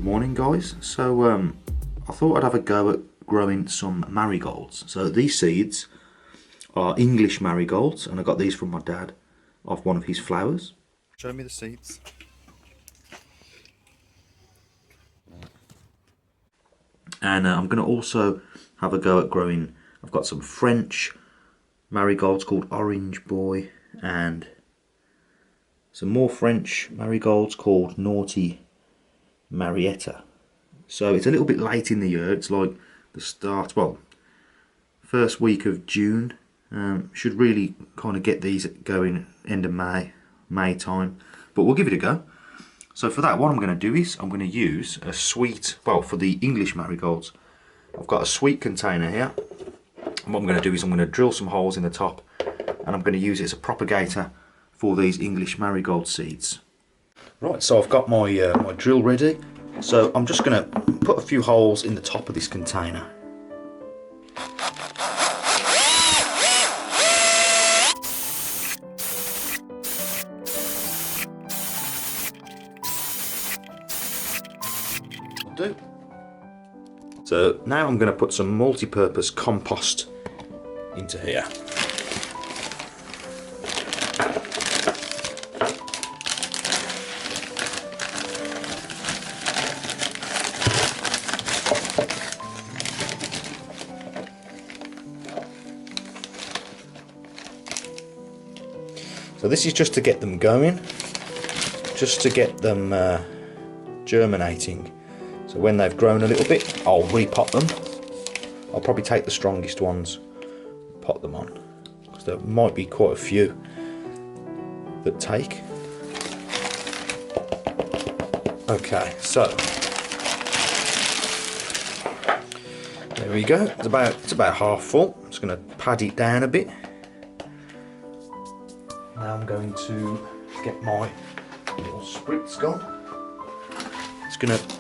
morning guys. So I thought I'd have a go at growing some marigolds. So these seeds are English marigolds and I got these from my dad off one of his flowers. Show me the seeds. And I'm going to also have a go at growing, I've got some French marigolds called Orange Boy and some more French marigolds called Naughty Marietta. So it's a little bit late in the year, it's like the start, well, first week of June. Should really kind of get these going end of May time, but we'll give it a go. So for that, what I'm going to do is I'm going to use a sweet, well, for the English marigolds, I've got a sweet container here. And what I'm going to do is I'm going to drill some holes in the top and I'm going to use it as a propagator for these English marigold seeds. Right, so I've got my, my drill ready. So I'm just going to put a few holes in the top of this container. Do. So now I'm going to put some multi-purpose compost into here. So this is just to get them going, just to get them germinating. So when they've grown a little bit, I'll repot them. I'll probably take the strongest ones, pot them on, because there might be quite a few that take. Okay, so there we go. It's about half full. I'm just going to pad it down a bit. Now I'm going to get my little spritz gone. It's going to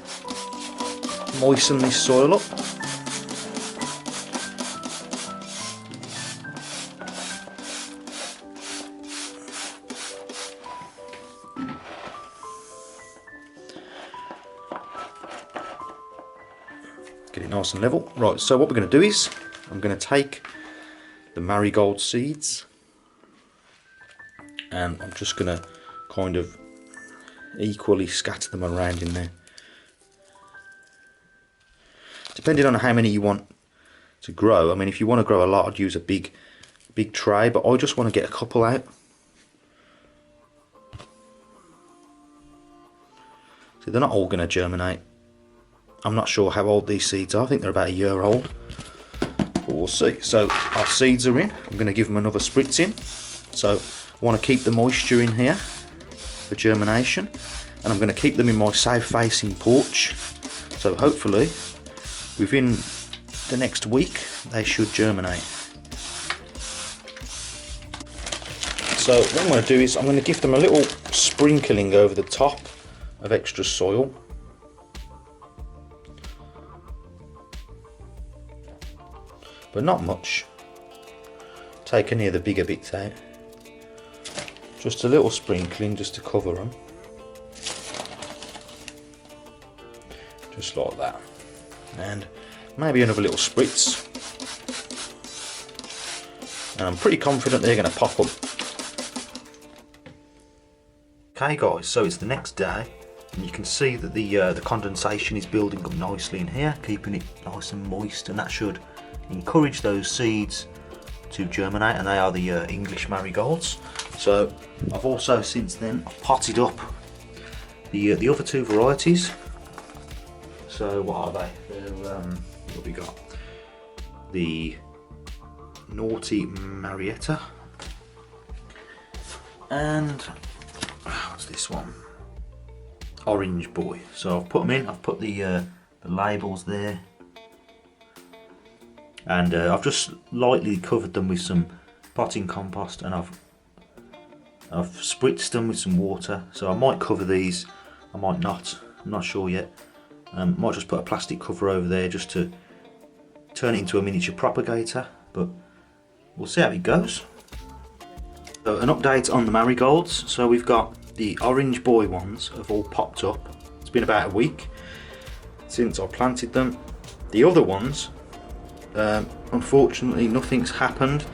moisten this soil up. Get it nice and level. Right, so what we're going to do is I'm going to take the marigold seeds and I'm just going to kind of equally scatter them around in there. Depending on how many you want to grow. I mean, if you want to grow a lot, I'd use a big tray, but I just want to get a couple out. So they're not all going to germinate. I'm not sure how old these seeds are. I think they're about a year old, but we'll see. So our seeds are in. I'm going to give them another spritz in. So I want to keep the moisture in here for germination, and I'm going to keep them in my south-facing porch. So hopefully, within the next week, they should germinate. So what I'm going to do is I'm going to give them a little sprinkling over the top of extra soil. But not much. Take any of the bigger bits out. Just a little sprinkling just to cover them. Just like that. And maybe another little spritz, and I'm pretty confident they're going to pop up. Okay guys, so it's the next day and you can see that the condensation is building up nicely in here, keeping it nice and moist, and that should encourage those seeds to germinate, and they are the English marigolds. So I've also since then potted up the other two varieties. So what are they? They're, what have we got? The Naughty Marietta and what's this one? Orange Boy. So I've put them in. I've put the labels there, and I've just lightly covered them with some potting compost, and I've spritzed them with some water. So I might cover these, I might not. I'm not sure yet. Might just put a plastic cover over there just to turn it into a miniature propagator, but we'll see how it goes. So an update on the marigolds. So we've got the Orange Boy ones have all popped up. It's been about a week. since I planted them. The other ones, unfortunately nothing's happened.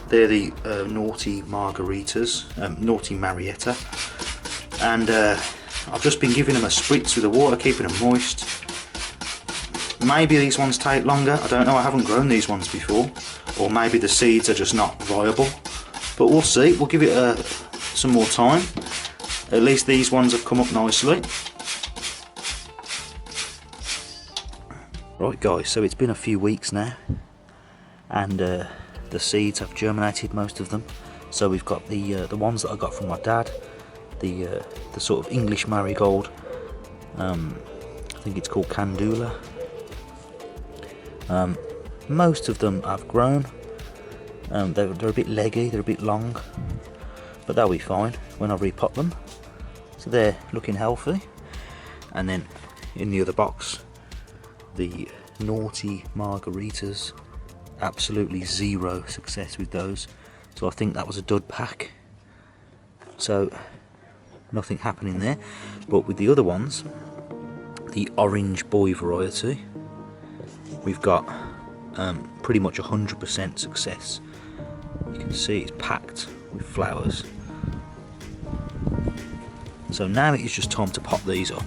They're the naughty margaritas, naughty Marietta, and I've just been giving them a spritz with the water, keeping them moist. Maybe these ones take longer, I don't know, I haven't grown these ones before, or maybe the seeds are just not viable, but we'll see. We'll give it some more time. At least these ones have come up nicely. Right guys, so it's been a few weeks now, and the seeds have germinated, most of them. So we've got the ones that I got from my dad, the sort of English Marigold, I think it's called Calendula. Most of them have grown. They're a bit leggy, they're a bit long, but they'll be fine when I repot them. So they're looking healthy. And then in the other box, the naughty margaritas, absolutely zero success with those. So I think that was a dud pack. So nothing happening there. But with the other ones, the Orange Boy variety, we've got pretty much 100% success. You can see it's packed with flowers. So now it is just time to pop these up.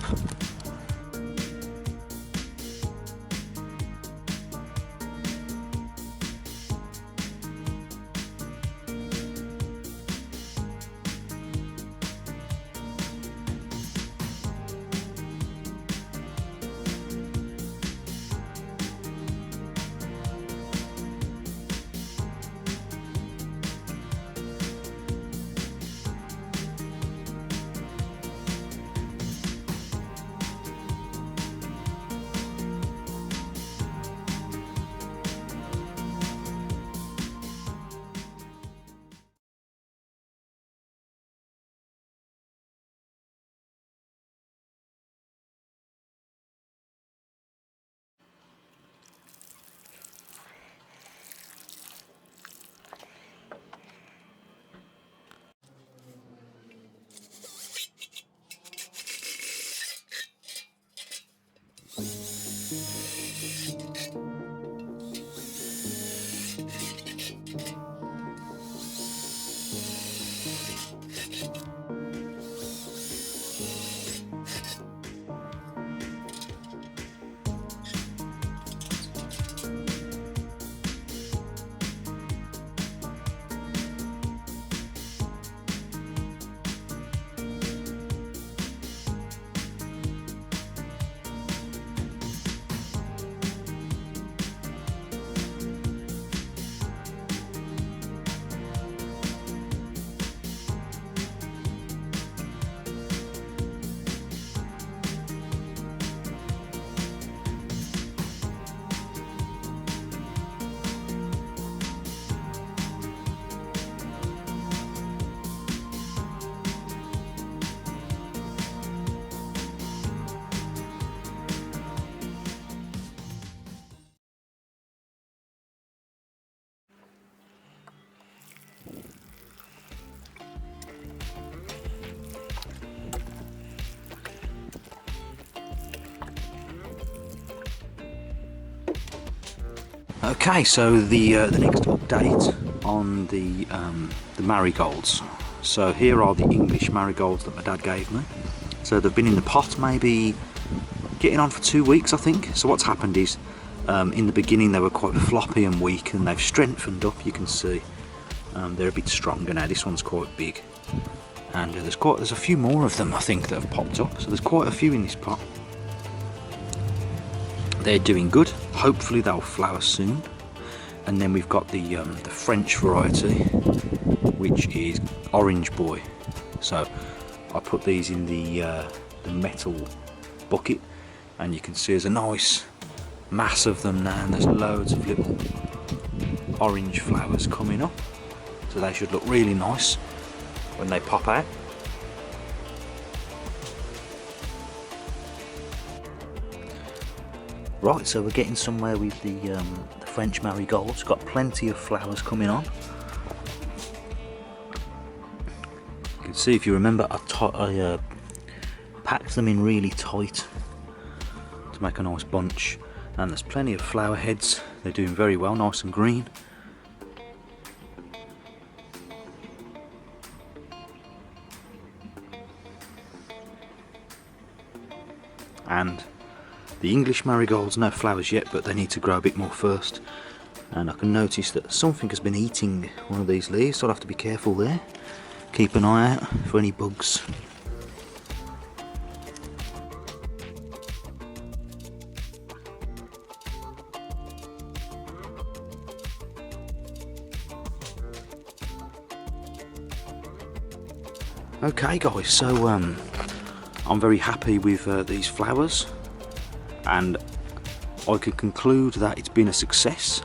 Okay, so the next update on the marigolds. So here are the English marigolds that my dad gave me. So they've been in the pot maybe getting on for 2 weeks, I think. So what's happened is in the beginning they were quite floppy and weak, and they've strengthened up. You can see they're a bit stronger now. This one's quite big, and there's a few more of them I think that have popped up. So there's quite a few in this pot. They're doing good. Hopefully they'll flower soon. And then we've got the French variety, which is Orange Boy. So I put these in the metal bucket, and you can see there's a nice mass of them now, and there's loads of little orange flowers coming up. So they should look really nice when they pop out. Right, so we're getting somewhere with the French marigolds. Got plenty of flowers coming on. You can see, if you remember, I packed them in really tight to make a nice bunch. And there's plenty of flower heads, they're doing very well, nice and green. And the English marigolds, no flowers yet, but they need to grow a bit more first. And I can notice that something has been eating one of these leaves, so I'll have to be careful there. Keep an eye out for any bugs. Okay guys, so I'm very happy with these flowers, and I can conclude that it's been a success.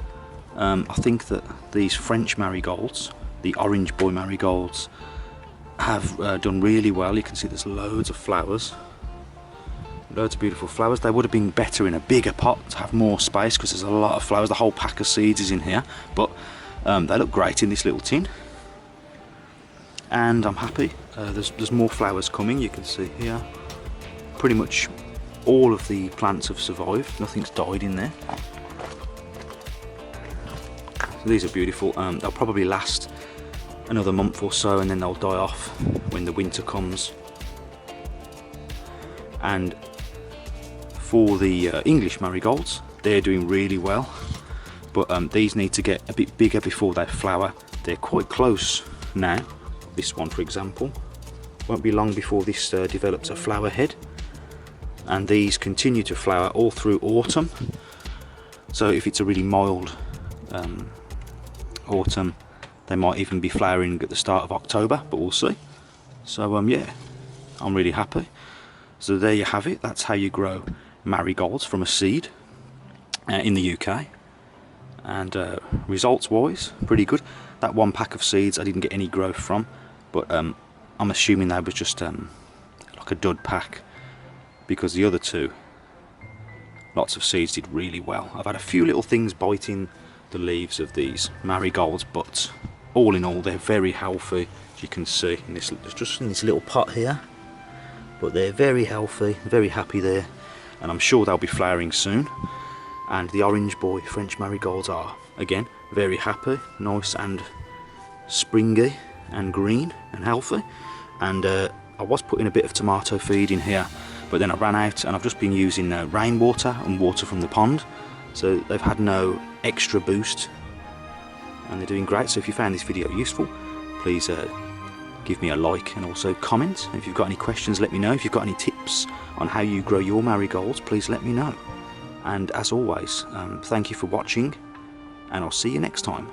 I think that these French marigolds, the Orange Boy marigolds, have done really well. You can see there's loads of flowers, loads of beautiful flowers. They would have been better in a bigger pot to have more space, because there's a lot of flowers. The whole pack of seeds is in here, but they look great in this little tin. And I'm happy. There's more flowers coming, you can see here. Pretty much all of the plants have survived, nothing's died in there. So these are beautiful. They'll probably last another month or so, and then they'll die off when the winter comes. And for the English marigolds, they're doing really well, but these need to get a bit bigger before they flower. They're quite close now. This one, for example, won't be long before this develops a flower head, and these continue to flower all through autumn. So if it's a really mild autumn, they might even be flowering at the start of October, but we'll see. So yeah, I'm really happy. So there you have it. That's how you grow marigolds from a seed in the UK. And results wise, pretty good. That one pack of seeds I didn't get any growth from, but I'm assuming that was just like a dud pack, because the other two, lots of seeds, did really well. I've had a few little things biting the leaves of these marigolds, but all in all they're very healthy, as you can see in this, just in this little pot here. But they're very healthy, very happy there, and I'm sure they'll be flowering soon. And the Orange Boy French marigolds are, again, very happy, nice and springy and green and healthy. And I was putting a bit of tomato feed in here, but then I ran out, and I've just been using rainwater and water from the pond, so they've had no extra boost, and they're doing great. So if you found this video useful, please give me a like and also comment. If you've got any questions, let me know. If you've got any tips on how you grow your marigolds, please let me know. And as always, thank you for watching, and I'll see you next time.